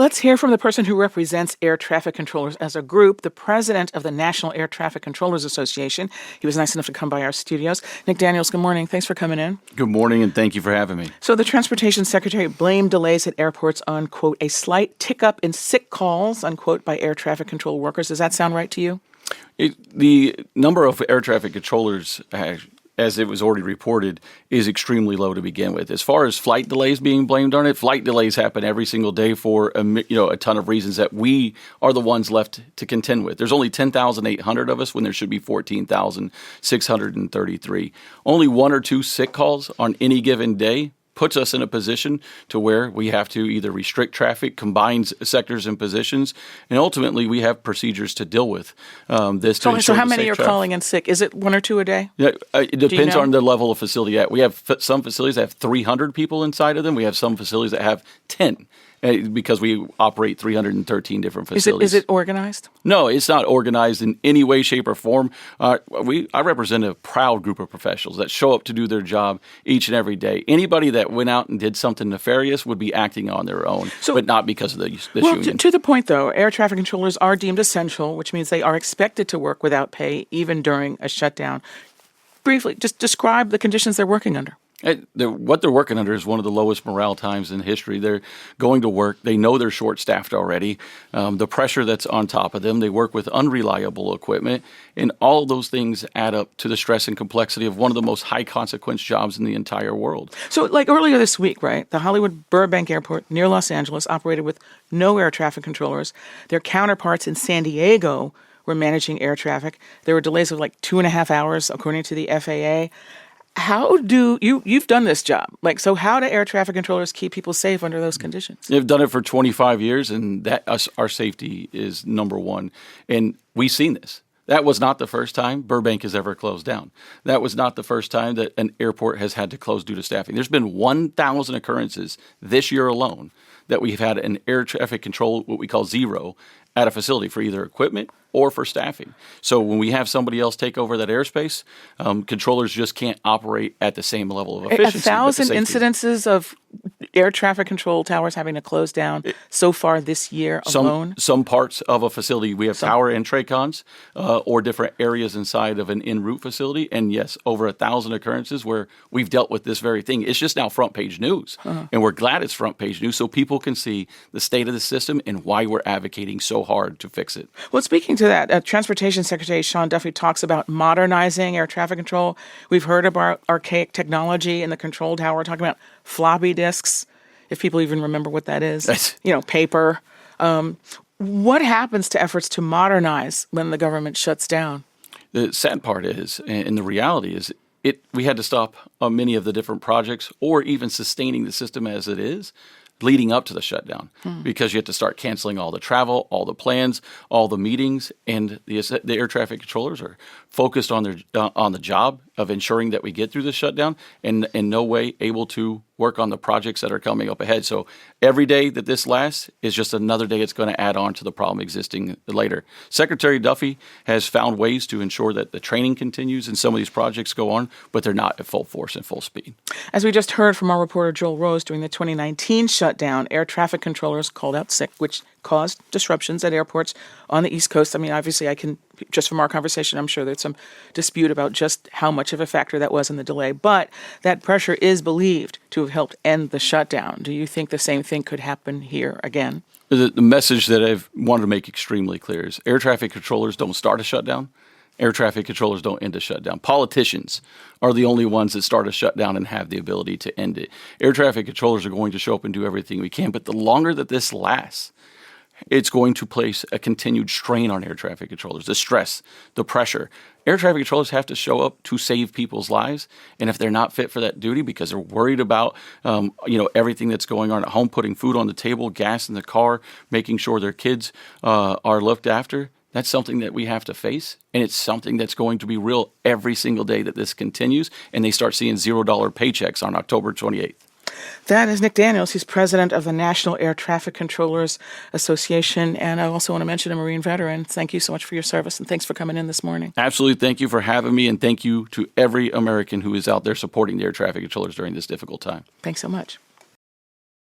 Let's hear from the person who represents air traffic controllers as a group, the president of the National Air Traffic Controllers Association. He was nice enough to come by our studios. Nick Daniels, good morning. Thanks for coming in. Good morning, and thank you for having me. So the Transportation Secretary blamed delays at airports on, quote, a slight tick-up in sick calls, unquote, by air traffic control workers. Does that sound right to you? The number of air traffic controllers, as it was already reported, is extremely low to begin with. As far as flight delays being blamed on it, flight delays happen every single day for a ton of reasons that we are the ones left to contend with. There's only 10,800 of us when there should be 14,633. Only one or two sick calls on any given day puts us in a position to where we have to either restrict traffic, combine sectors and positions, and ultimately we have procedures to deal with this. So how many are calling in sick? Is it one or two a day? Yeah, it depends on the level of facility. We have some facilities that have 300 people inside of them. We have some facilities that have 10. Because we operate 313 different facilities. Is it organized? No, it's not organized in any way, shape, or form. I represent a proud group of professionals that show up to do their job each and every day. Anybody that went out and did something nefarious would be acting on their own, but not because of this union. To the point, though, air traffic controllers are deemed essential, which means they are expected to work without pay even during a shutdown. Briefly, just describe the conditions they're working under. What they're working under is one of the lowest morale times in history. They're going to work. They know they're short-staffed already. The pressure that's on top of them, they work with unreliable equipment, and all of those things add up to the stress and complexity of one of the most high-consequence jobs in the entire world. So, like earlier this week, right, the Hollywood Burbank Airport near Los Angeles operated with no air traffic controllers. Their counterparts in San Diego were managing air traffic. There were delays of like 2.5 hours, according to the FAA. How do you've done this job? So how do air traffic controllers keep people safe under those conditions? They've done it for 25 years, and our safety is number one. And we've seen this. That was not the first time Burbank has ever closed down. That was not the first time that an airport has had to close due to staffing. There's been 1,000 occurrences this year alone that we've had an air traffic control, what we call zero, at a facility for either equipment or for staffing. So when we have somebody else take over that airspace, controllers just can't operate at the same level of efficiency. 1,000 incidences of air traffic control towers having to close down so far this year alone? Some parts of a facility, we have tower and TRACONs or different areas inside of an en route facility. And yes, over 1,000 occurrences where we've dealt with this very thing. It's just now front page news. And we're glad it's front page news so people can see the state of the system and why we're advocating so hard to fix it. Well, speaking to that, Transportation Secretary Sean Duffy talks about modernizing air traffic control. We've heard about archaic technology in the control tower. We're talking about floppy disks, if people even remember what that is. Paper. What happens to efforts to modernize when the government shuts down? The sad part is, and the reality is, we had to stop many of the different projects or even sustaining the system as it is leading up to the shutdown because you have to start canceling all the travel, all the plans, all the meetings, and the air traffic controllers are focused on the job of ensuring that we get through the shutdown and in no way able to work on the projects that are coming up ahead. So every day that this lasts is just another day it's going to add on to the problem existing later. Secretary Duffy has found ways to ensure that the training continues and some of these projects go on, but they're not at full force and full speed. As we just heard from our reporter Joel Rose, during the 2019 shutdown, air traffic controllers called out sick, which caused disruptions at airports on the East Coast. I mean, obviously, just from our conversation, I'm sure there's some dispute about just how much of a factor that was in the delay. But that pressure is believed to have helped end the shutdown. Do you think the same thing could happen here again? The message that I've wanted to make extremely clear is air traffic controllers don't start a shutdown. Air traffic controllers don't end a shutdown. Politicians are the only ones that start a shutdown and have the ability to end it. Air traffic controllers are going to show up and do everything we can, but the longer that this lasts, it's going to place a continued strain on air traffic controllers, the stress, the pressure. Air traffic controllers have to show up to save people's lives, and if they're not fit for that duty because they're worried about everything that's going on at home, putting food on the table, gas in the car, making sure their kids are looked after, that's something that we have to face, and it's something that's going to be real every single day that this continues, and they start seeing $0 paychecks on October 28th. That is Nick Daniels. He's president of the National Air Traffic Controllers Association. And I also want to mention a Marine veteran. Thank you so much for your service, and thanks for coming in this morning. Absolutely. Thank you for having me, and thank you to every American who is out there supporting the air traffic controllers during this difficult time. Thanks so much.